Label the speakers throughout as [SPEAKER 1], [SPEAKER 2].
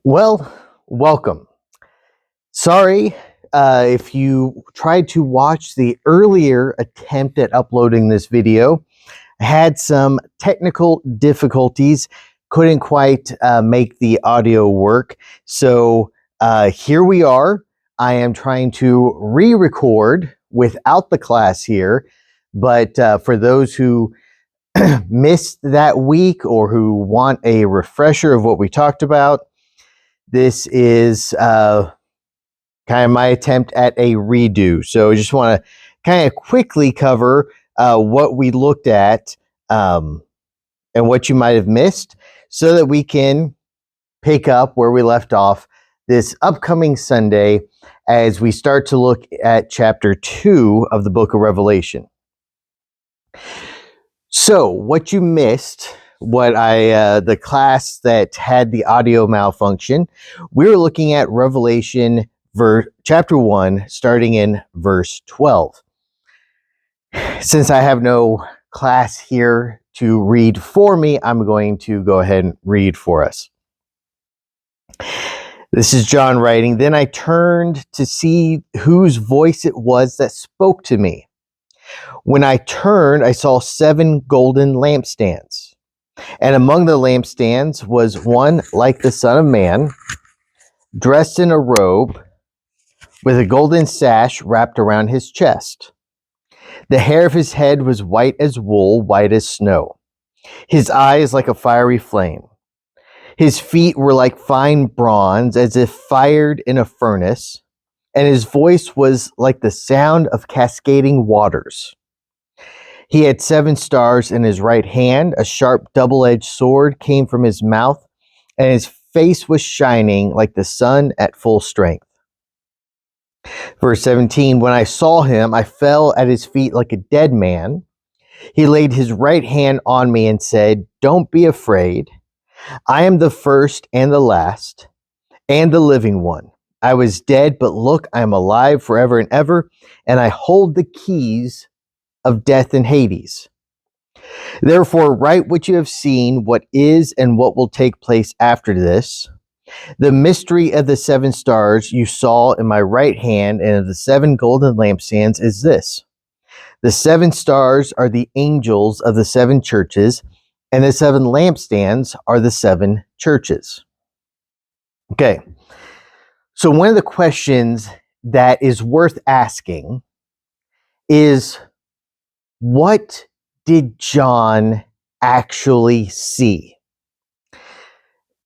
[SPEAKER 1] Well, welcome. Sorry if you tried to watch the earlier attempt at uploading this video. I had some technical difficulties, couldn't quite make the audio work. So here we are. I am trying to re-record without the class here. But for those who missed that week or who want a refresher of what we talked about, this is kind of my attempt at a redo. So I just want to kind of quickly cover what we looked at and what you might have missed so that we can pick up where we left off this upcoming Sunday as we start to look at chapter 2 of the book of Revelation. So what you missed, the class that had the audio malfunction, we were looking at Revelation chapter 1, starting in verse 12. Since I have no class here to read for me, I'm going to go ahead and read for us. This is John writing. Then I turned to see whose voice it was that spoke to me. When I turned, I saw 7 golden lampstands. And among the lampstands was one like the Son of Man, dressed in a robe, with a golden sash wrapped around his chest. The hair of his head was white as wool, white as snow. His eyes like a fiery flame. His feet were like fine bronze, as if fired in a furnace, and his voice was like the sound of cascading waters. He had 7 stars in his right hand. A sharp double-edged sword came from his mouth, and his face was shining like the sun at full strength. Verse 17, when I saw him, I fell at his feet like a dead man. He laid his right hand on me and said, "Don't be afraid. I am the first and the last and the living one. I was dead, but look, I am alive forever and ever, and I hold the keys of death and Hades. Therefore, write what you have seen, what is and what will take place after this. The mystery of the 7 stars you saw in my right hand and of the 7 golden lampstands is this. The 7 stars are the angels of the 7 churches, and the 7 lampstands are the 7 churches." Okay, so one of the questions that is worth asking is, what did John actually see?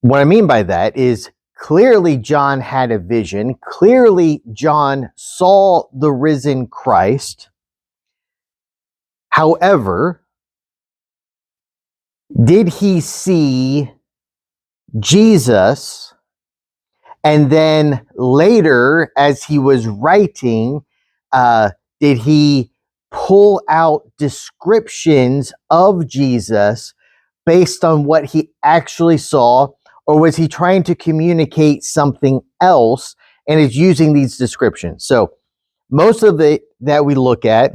[SPEAKER 1] What I mean by that is, clearly John had a vision. Clearly John saw the risen Christ. However, did he see Jesus? And then later, as he was writing, did he pull out descriptions of Jesus based on what he actually saw? Or was he trying to communicate something else and is using these descriptions? So most of it that we look at,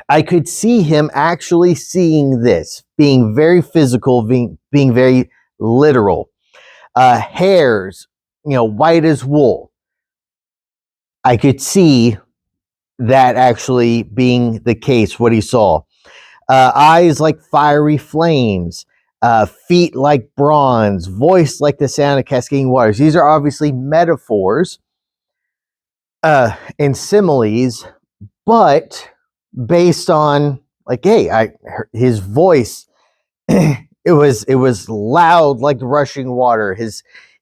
[SPEAKER 1] I could see him actually seeing this, being very physical, being very literal. Hairs, white as wool. I could see that actually being the case, what he saw. Eyes like fiery flames. Feet like bronze, voice like the sound of cascading waters. These are obviously metaphors and similes, but based on his voice, it was loud like rushing water.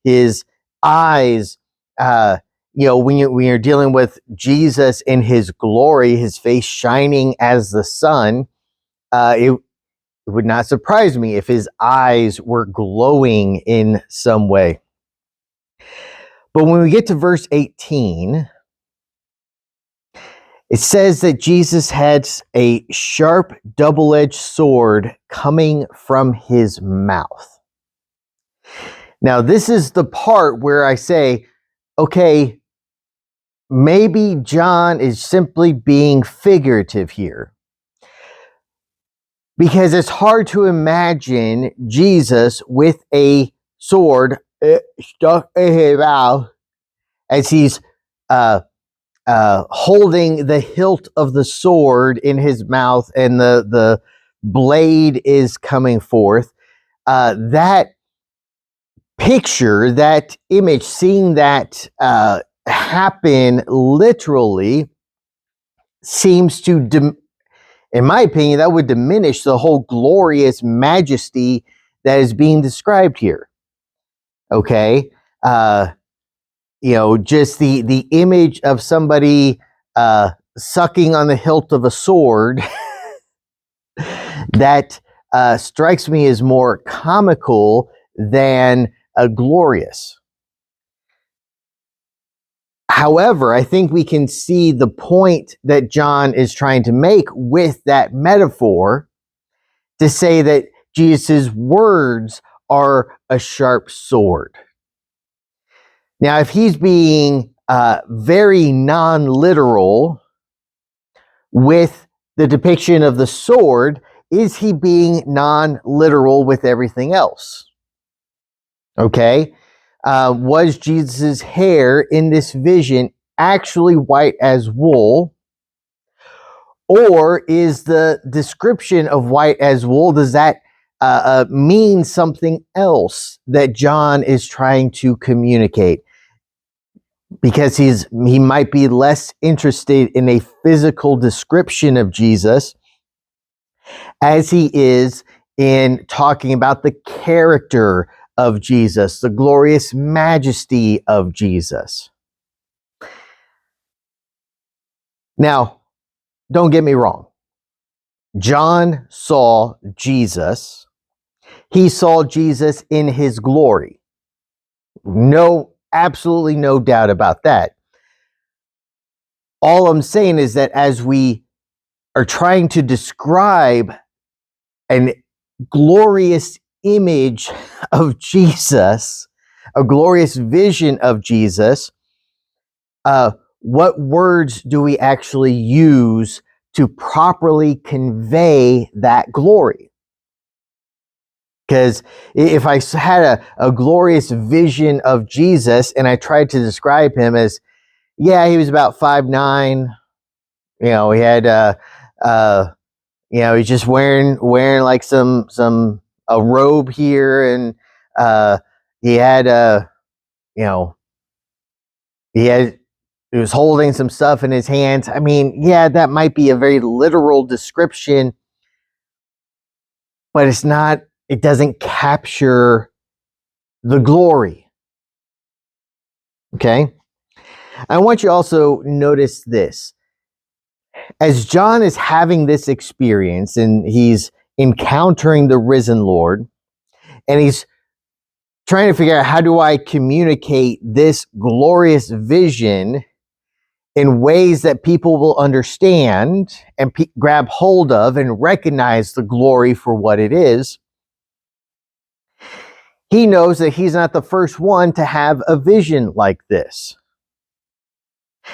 [SPEAKER 1] His eyes, when you're dealing with Jesus in his glory, his face shining as the sun, it would not surprise me if his eyes were glowing in some way. But when we get to verse 18, it says that Jesus had a sharp double-edged sword coming from his mouth. Now, this is the part where I say, okay, maybe John is simply being figurative here. Because it's hard to imagine Jesus with a sword stuck in his mouth as he's holding the hilt of the sword in his mouth, and the blade is coming forth. That picture, that image, seeing that happen literally seems to, in my opinion, that would diminish the whole glorious majesty that is being described here. Okay? Just the image of somebody sucking on the hilt of a sword that strikes me as more comical than glorious. However, I think we can see the point that John is trying to make with that metaphor, to say that Jesus' words are a sharp sword. Now, if he's being very non-literal with the depiction of the sword, is he being non-literal with everything else? Okay? Was Jesus' hair in this vision actually white as wool? Or is the description of white as wool, does that mean something else that John is trying to communicate? Because he might be less interested in a physical description of Jesus as he is in talking about the character of Jesus, the glorious majesty of Jesus. Now, don't get me wrong. John saw Jesus. He saw Jesus in his glory. Absolutely no doubt about that. All I'm saying is that as we are trying to describe an glorious image of Jesus, a glorious vision of Jesus, what words do we actually use to properly convey that glory? Because if I had a glorious vision of Jesus and I tried to describe him as, yeah, he was about 5'9", he had he's just wearing like some a robe here, and he had he was holding some stuff in his hands. I mean, yeah, that might be a very literal description, but it doesn't capture the glory. Okay? I want you to also notice this. As John is having this experience and he's encountering the risen Lord, and he's trying to figure out, how do I communicate this glorious vision in ways that people will understand and grab hold of and recognize the glory for what it is? He knows that he's not the first one to have a vision like this.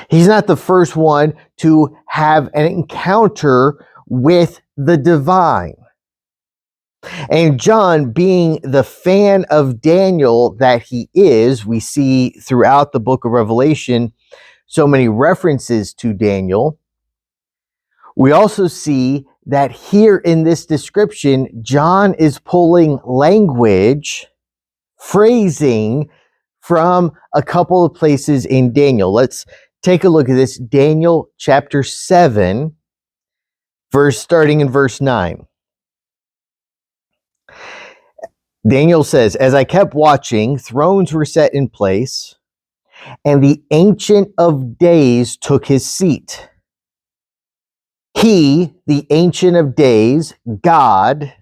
[SPEAKER 1] He's not the first one to have an encounter with the divine. And John, being the fan of Daniel that he is, we see throughout the book of Revelation so many references to Daniel. We also see that here in this description, John is pulling language, phrasing from a couple of places in Daniel. Let's take a look at this. Daniel chapter 7, starting in verse 9. Daniel says, "As I kept watching, thrones were set in place, and the Ancient of Days took his seat. He, the Ancient of Days, God,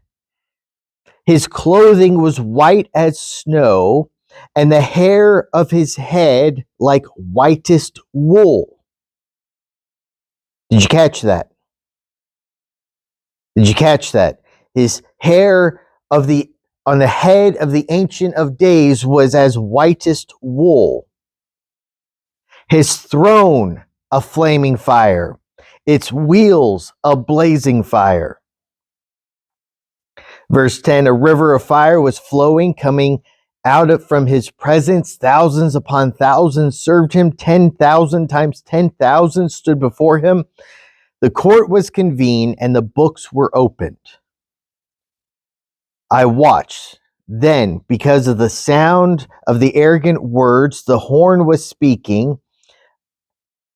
[SPEAKER 1] his clothing was white as snow, and the hair of his head like whitest wool." Did you catch that? Did you catch that? His hair on the head of the Ancient of Days was as whitest wool. His throne, a flaming fire. Its wheels, a blazing fire. Verse 10, a river of fire was flowing, coming From his presence, thousands upon thousands served him. 10,000 times 10,000 stood before him. The court was convened and the books were opened. I watched. Then, because of the sound of the arrogant words, the horn was speaking.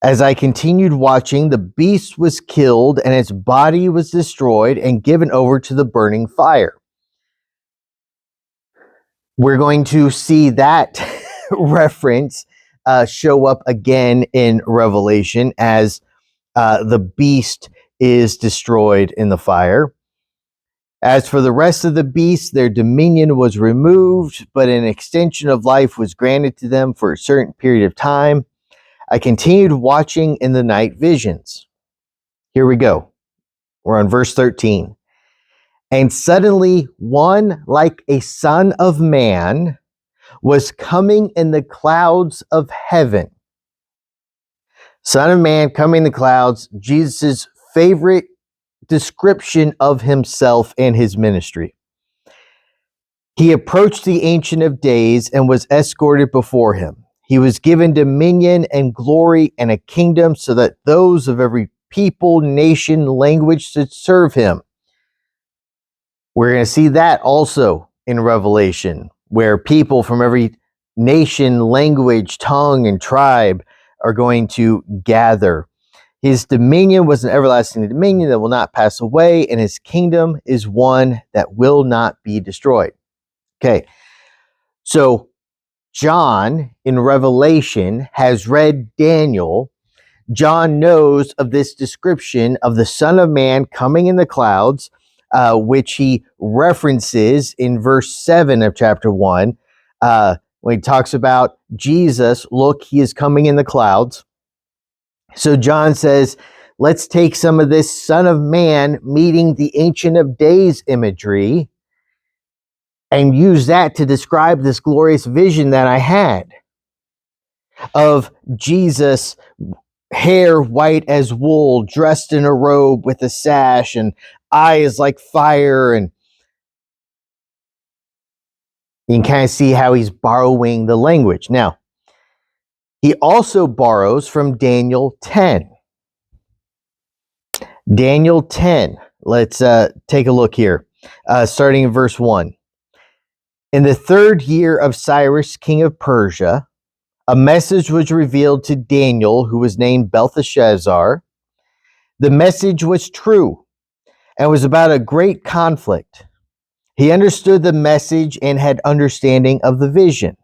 [SPEAKER 1] As I continued watching, the beast was killed and its body was destroyed and given over to the burning fire. We're going to see that reference show up again in Revelation as the beast is destroyed in the fire. As for the rest of the beasts, their dominion was removed, but an extension of life was granted to them for a certain period of time. I continued watching in the night visions. Here we go. We're on verse 13. And suddenly one like a son of man was coming in the clouds of heaven. Son of man coming in the clouds, Jesus' favorite description of himself and his ministry. He approached the Ancient of Days and was escorted before him. He was given dominion and glory and a kingdom so that those of every people, nation, language should serve him. We're going to see that also in Revelation, where people from every nation, language, tongue, and tribe are going to gather. His dominion was an everlasting dominion that will not pass away, and his kingdom is one that will not be destroyed. Okay, so John in Revelation has read Daniel. John knows of this description of the Son of Man coming in the clouds, which he references in verse 7 of chapter 1, when he talks about Jesus, look, he is coming in the clouds. So John says, let's take some of this Son of Man meeting the Ancient of Days imagery and use that to describe this glorious vision that I had of Jesus, hair white as wool, dressed in a robe with a sash, and eyes like fire. And you can kind of see how he's borrowing the language. Now, he also borrows from Daniel 10. Daniel 10. Let's take a look here, starting in verse 1. In the 3rd year of Cyrus, king of Persia, a message was revealed to Daniel, who was named Belteshazzar. The message was true and was about a great conflict. He understood the message and had understanding of the vision.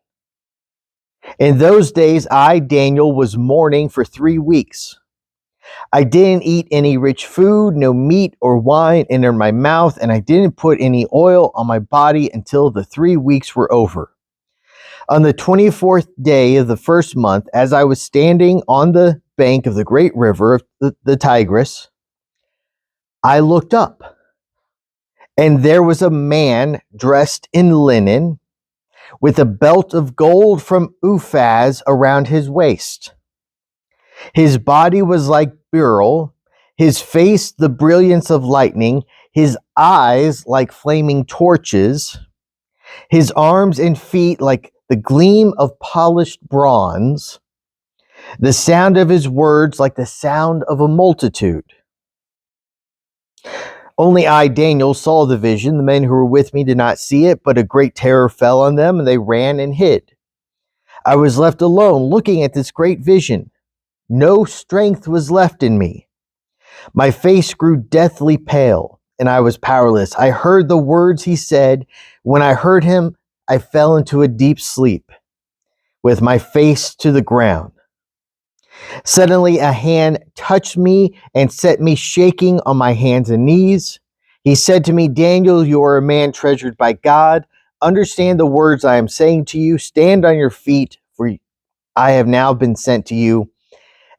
[SPEAKER 1] In those days, I, Daniel, was mourning for 3 weeks. I didn't eat any rich food, no meat or wine entered my mouth, and I didn't put any oil on my body until the 3 weeks were over. On the 24th day of the 1st month, as I was standing on the bank of the great river of the Tigris, I looked up, and there was a man dressed in linen, with a belt of gold from Uphaz around his waist. His body was like beryl, his face the brilliance of lightning, his eyes like flaming torches, his arms and feet like the gleam of polished bronze, the sound of his words like the sound of a multitude. Only I, Daniel, saw the vision. The men who were with me did not see it, but a great terror fell on them, and they ran and hid. I was left alone, looking at this great vision. No strength was left in me. My face grew deathly pale, and I was powerless. I heard the words he said. When I heard him, I fell into a deep sleep, with my face to the ground. Suddenly, a hand touched me and set me shaking on my hands and knees. He said to me, Daniel, you are a man treasured by God. Understand the words I am saying to you. Stand on your feet, for I have now been sent to you.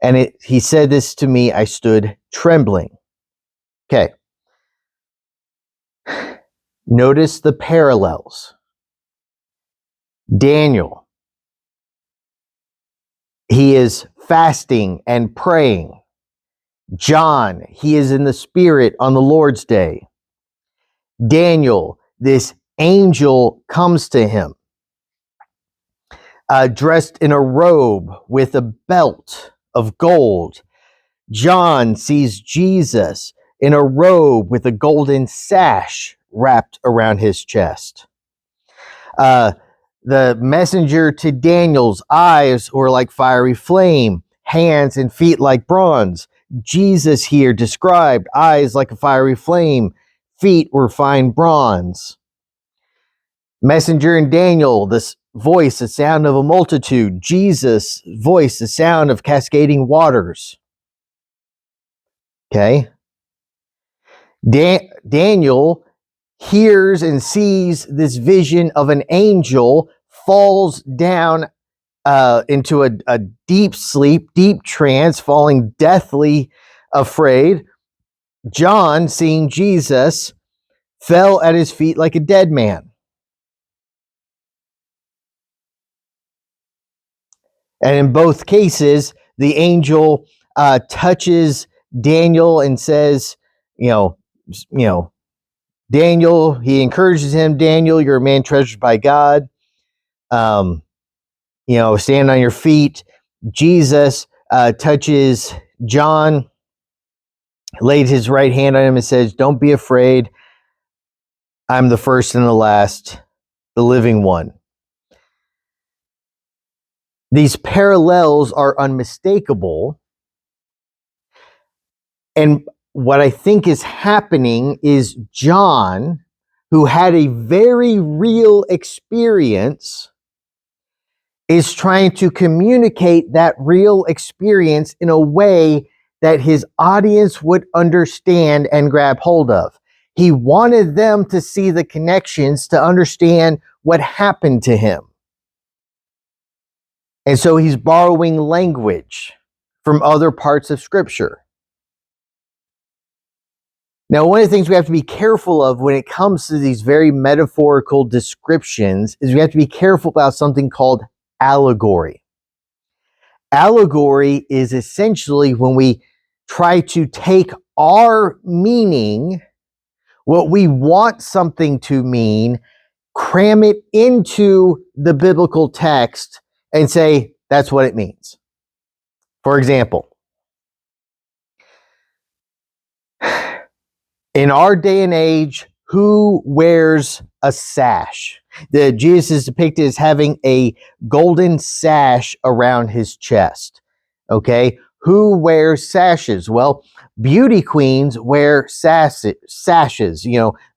[SPEAKER 1] And he said this to me. I stood trembling. Okay. Notice the parallels. Daniel, he is fasting and praying. John, he is in the Spirit on the Lord's day. Daniel, this angel comes to him. dressed in a robe with a belt of gold. John sees Jesus in a robe with a golden sash wrapped around his chest. The messenger to Daniel's eyes were like fiery flame, hands and feet like bronze. Jesus here described eyes like a fiery flame, feet were fine bronze. Messenger in Daniel, this voice, the sound of a multitude. Jesus' voice, the sound of cascading waters. Okay. Daniel hears and sees this vision of an angel, falls down into a deep sleep, deep trance, falling deathly afraid. John, seeing Jesus, fell at his feet like a dead man. And in both cases, the angel touches Daniel and says, Daniel, he encourages him, Daniel, you're a man treasured by God. Stand on your feet. Jesus touches John, laid his right hand on him and says, don't be afraid. I'm the first and the last, the living one. These parallels are unmistakable. And what I think is happening is John, who had a very real experience, is trying to communicate that real experience in a way that his audience would understand and grab hold of. He wanted them to see the connections to understand what happened to him. And so he's borrowing language from other parts of Scripture. Now, one of the things we have to be careful of when it comes to these very metaphorical descriptions is we have to be careful about something called allegory. Allegory is essentially when we try to take our meaning, what we want something to mean, cram it into the biblical text and say, that's what it means. For example, in our day and age, who wears a sash? Jesus is depicted as having a golden sash around his chest. Okay, who wears sashes? Well, beauty queens wear sashes.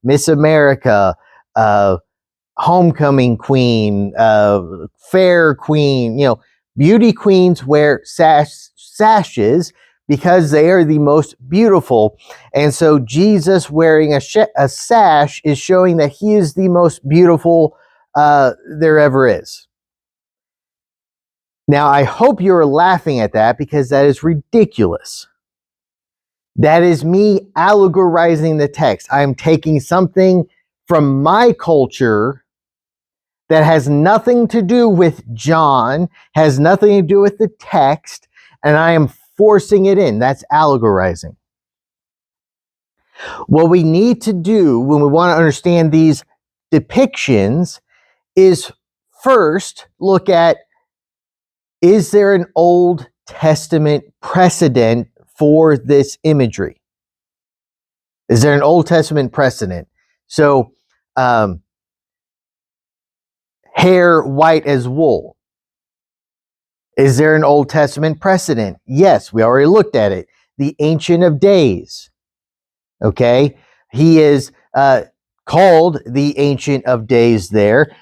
[SPEAKER 1] Miss America, homecoming queen, fair queen. Beauty queens wear sashes because they are the most beautiful. And so Jesus wearing a sash is showing that he is the most beautiful there ever is. Now, I hope you're laughing at that because that is ridiculous. That is me allegorizing the text. I'm taking something from my culture that has nothing to do with John, has nothing to do with the text, and I am forcing it in. That's allegorizing. What we need to do when we want to understand these depictions is first look at, is there an Old Testament precedent for this imagery? Is there an Old Testament precedent? So, hair white as wool. Is there an Old Testament precedent? Yes, we already looked at it. The Ancient of Days. Okay, he is called the Ancient of Days there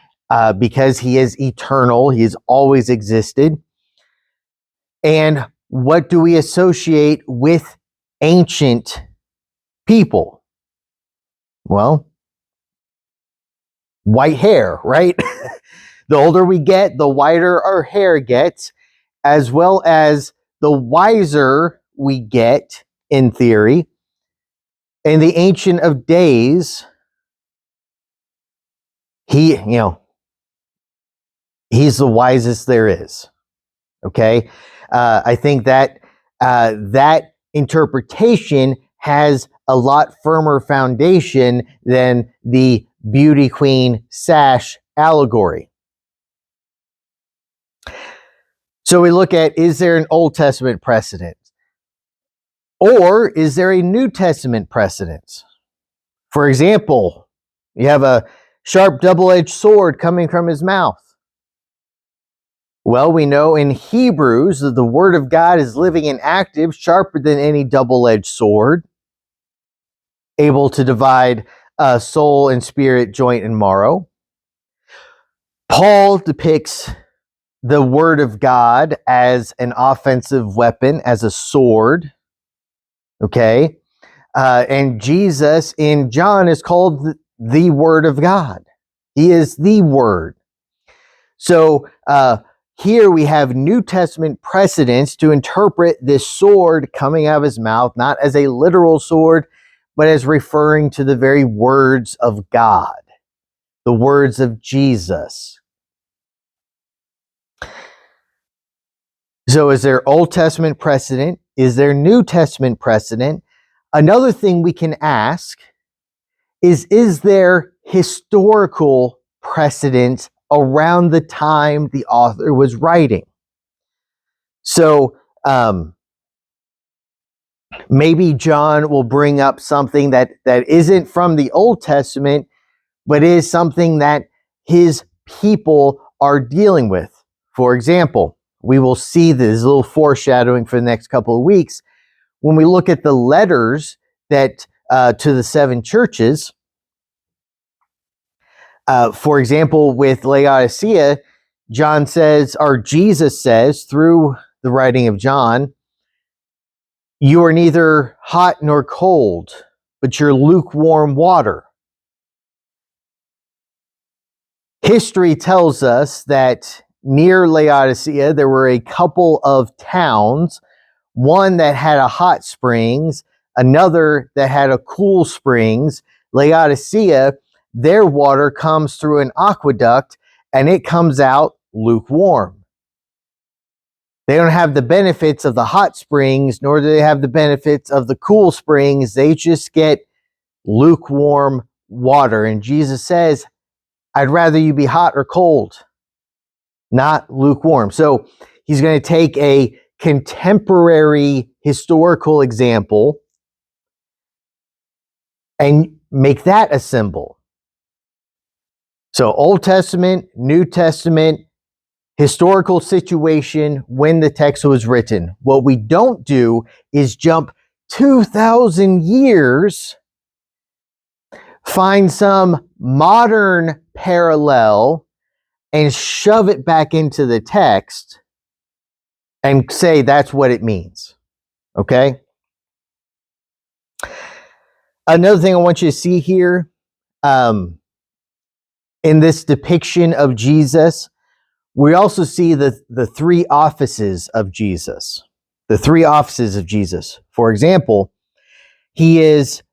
[SPEAKER 1] because he is eternal. He has always existed. And what do we associate with ancient people? Well, white hair, right? The older we get, the whiter our hair gets, as well as the wiser we get, in theory. And the Ancient of Days, he's the wisest there is. Okay, I think that that interpretation has a lot firmer foundation than the beauty queen sash allegory. So we look at, is there an Old Testament precedent? Or is there a New Testament precedent? For example, you have a sharp double-edged sword coming from his mouth. Well, we know in Hebrews that the word of God is living and active, sharper than any double-edged sword, able to divide soul and spirit, joint and marrow. Paul depicts the word of God as an offensive weapon, as a sword. Okay? And Jesus in John is called the Word of God. He is the Word. So here we have New Testament precedents to interpret this sword coming out of his mouth, not as a literal sword, but as referring to the very words of God, the words of Jesus. So is there Old Testament precedent? Is there New Testament precedent? Another thing we can ask is there historical precedent around the time the author was writing? So maybe John will bring up something that isn't from the Old Testament, but is something that his people are dealing with. For example, we will see this little foreshadowing for the next couple of weeks when we look at the letters that to the 7 churches. For example, with Laodicea, John says, or Jesus says, through the writing of John, you are neither hot nor cold, but you're lukewarm water. History tells us that near Laodicea, there were a couple of towns, one that had a hot springs, another that had a cool springs. Laodicea, their water comes through an aqueduct and it comes out lukewarm. They don't have the benefits of the hot springs, nor do they have the benefits of the cool springs. They just get lukewarm water. And Jesus says, I'd rather you be hot or cold, not lukewarm. So he's going to take a contemporary historical example and make that a symbol. So Old Testament, New Testament, historical situation when the text was written. What we don't do is jump 2,000 years, find some modern parallel, and shove it back into the text and say that's what it means. Okay? Another thing I want you to see here, in this depiction of Jesus, we also see the 3 offices of Jesus. The 3 offices of Jesus. For example, he is,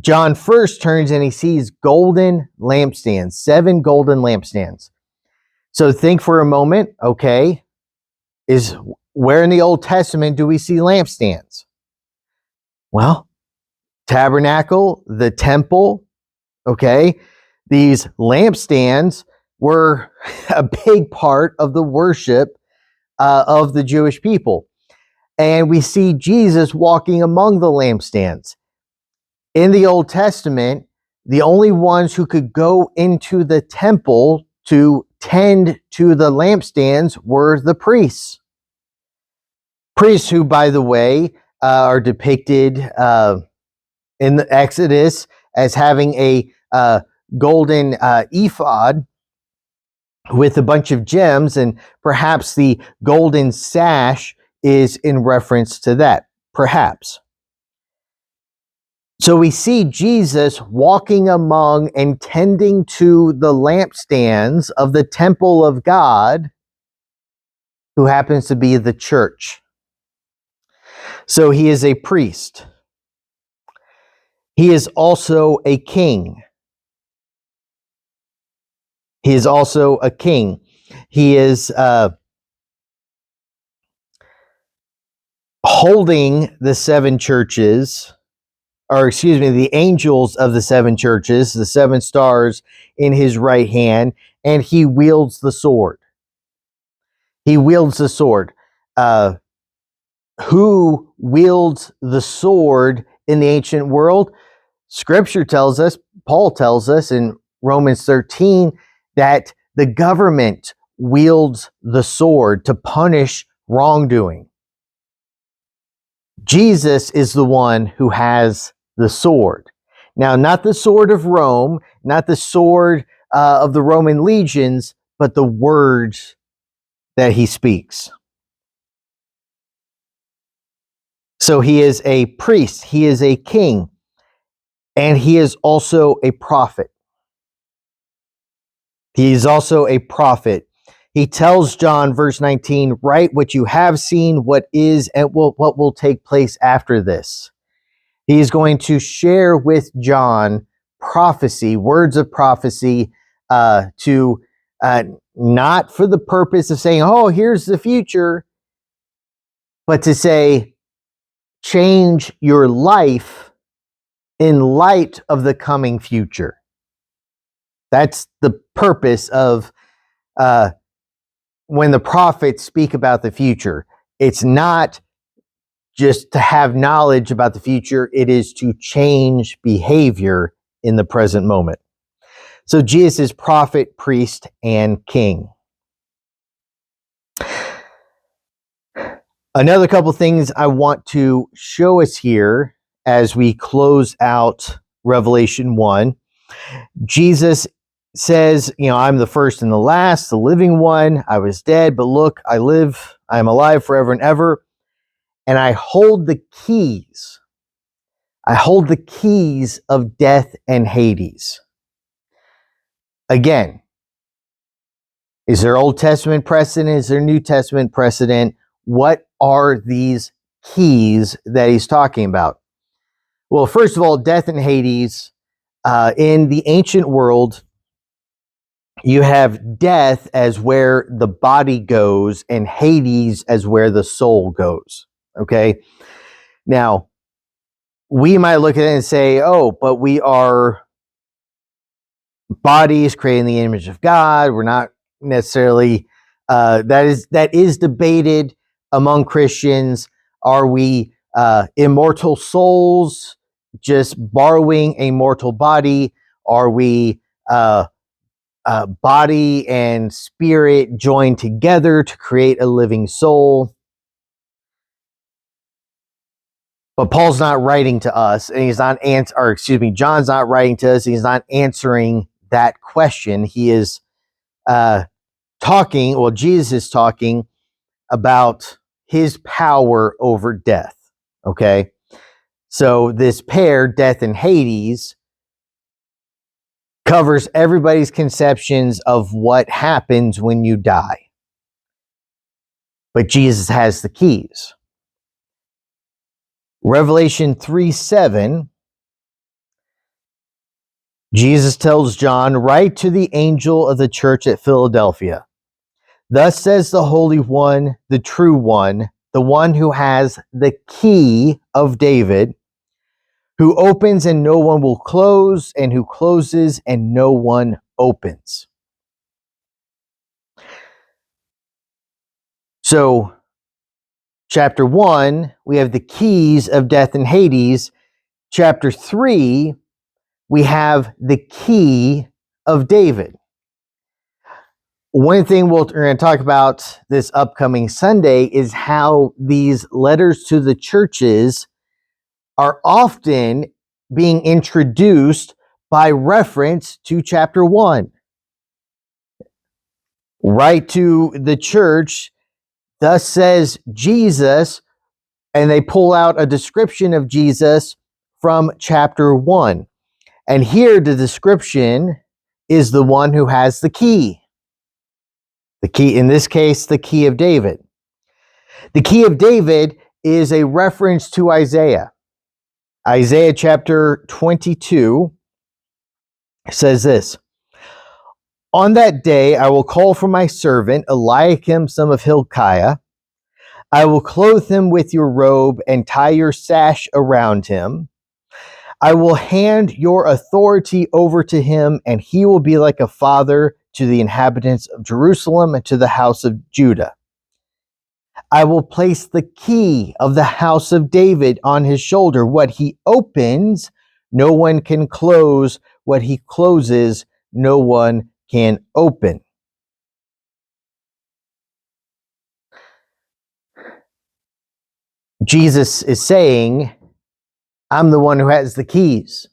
[SPEAKER 1] John first turns and he sees golden lampstands, 7 golden lampstands. So think for a moment, okay, is where in the Old Testament do we see lampstands? Well, tabernacle, the temple, okay, these lampstands were a big part of the worship of the Jewish people. And we see Jesus walking among the lampstands. In the Old Testament, the only ones who could go into the temple to tend to the lampstands were the priests. Priests who, by the way, are depicted in the Exodus as having a golden ephod with a bunch of gems, and perhaps the golden sash is in reference to that, perhaps. So we see Jesus walking among and tending to the lampstands of the temple of God, who happens to be the church. So he is a priest. He is also a king. He is also a king. He is holding the 7 churches, or excuse me, the angels of the 7 churches, the 7 stars in his right hand, and he wields the sword. He wields the sword. Who wields the sword in the ancient world? Scripture tells us, Paul tells us in Romans 13, that the government wields the sword to punish wrongdoing. Jesus is the one who has the sword. Now, not the sword of Rome, not the sword of the Roman legions, but the words that he speaks. So he is a priest, he is a king, and he is also a prophet. He is also a prophet. He tells John, verse 19, write what you have seen, what is, and what will take place after this. He is going to share with John prophecy, words of prophecy, not for the purpose of saying, oh, here's the future, but to say, change your life in light of the coming future. That's the purpose of when the prophets speak about the future. It's not just to have knowledge about the future, it is to change behavior in the present moment. So Jesus is prophet, priest, and king. Another couple things I want to show us here as we close out Revelation 1. Jesus says, I'm the first and the last, the living one. I was dead, but look, I live. I am alive forever and ever. And I hold the keys. I hold the keys of death and Hades. Again, is there Old Testament precedent? Is there New Testament precedent? What are these keys that he's talking about? Well, first of all, death and Hades. In the ancient world, you have death as where the body goes and Hades as where the soul goes. Okay? Now, we might look at it and say, oh, but we are bodies created in the image of God. We're not necessarily, that is debated among Christians. Are we immortal souls just borrowing a mortal body? Are we body and spirit joined together to create a living soul? But Paul's not writing to us, and he's not John's not writing to us. He's not answering that question. He is Jesus is talking about his power over death. Okay, so this pair, death and Hades, covers everybody's conceptions of what happens when you die. But Jesus has the keys. Revelation 3:7, Jesus tells John, write to the angel of the church at Philadelphia. Thus says the Holy One, the true one, the one who has the key of David, who opens and no one will close, and who closes and no one opens. So, chapter 1, we have the keys of death and Hades. Chapter 3, we have the key of David. One thing we're going to talk about this upcoming Sunday is how these letters to the churches are often being introduced by reference to chapter 1. Right to the church, thus says Jesus, and they pull out a description of Jesus from chapter 1. And here the description is the one who has the key. The key, in this case, the key of David. The key of David is a reference to Isaiah. Isaiah chapter 22 says this, on that day I will call for my servant Eliakim, son of Hilkiah. I will clothe him with your robe and tie your sash around him. I will hand your authority over to him, and he will be like a father to the inhabitants of Jerusalem and to the house of Judah. I will place the key of the house of David on his shoulder. What he opens, no one can close. What he closes, no one can open. Jesus is saying, I'm the one who has the keys.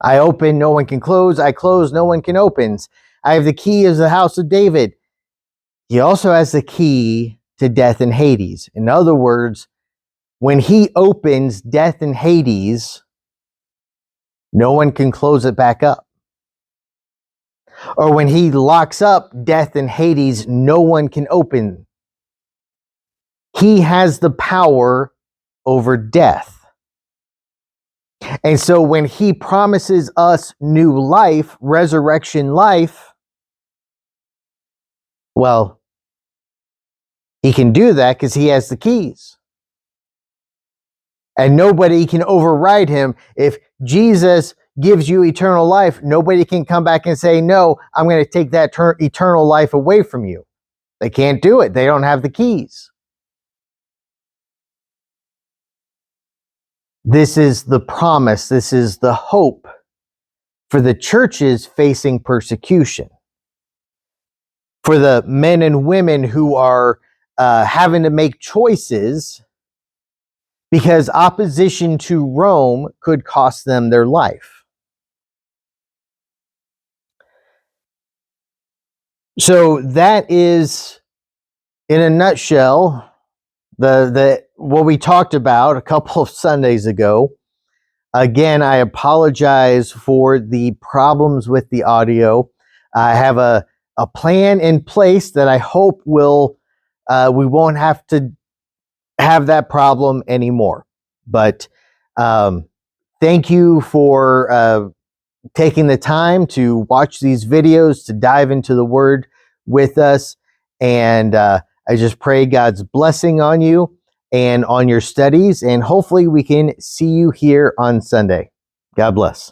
[SPEAKER 1] I open, no one can close. I close, no one can open. I have the key of the house of David. He also has the key to death and Hades. In other words, when he opens death and Hades, no one can close it back up. Or when he locks up death and Hades, no one can open. He has the power over death. And so when he promises us new life, resurrection life, well, he can do that because he has the keys. And nobody can override him. If Jesus gives you eternal life, nobody can come back and say, no, I'm going to take that eternal life away from you. They can't do it. They don't have the keys. This is the promise. This is the hope for the churches facing persecution. For the men and women who are having to make choices because opposition to Rome could cost them their life. So that is, in a nutshell, the what we talked about a couple of Sundays ago. Again, I apologize for the problems with the audio. I have a plan in place that I hope will we won't have to have that problem anymore. But thank you for taking the time to watch these videos, to dive into the Word with us. And I just pray God's blessing on you and on your studies. And hopefully we can see you here on Sunday. God bless.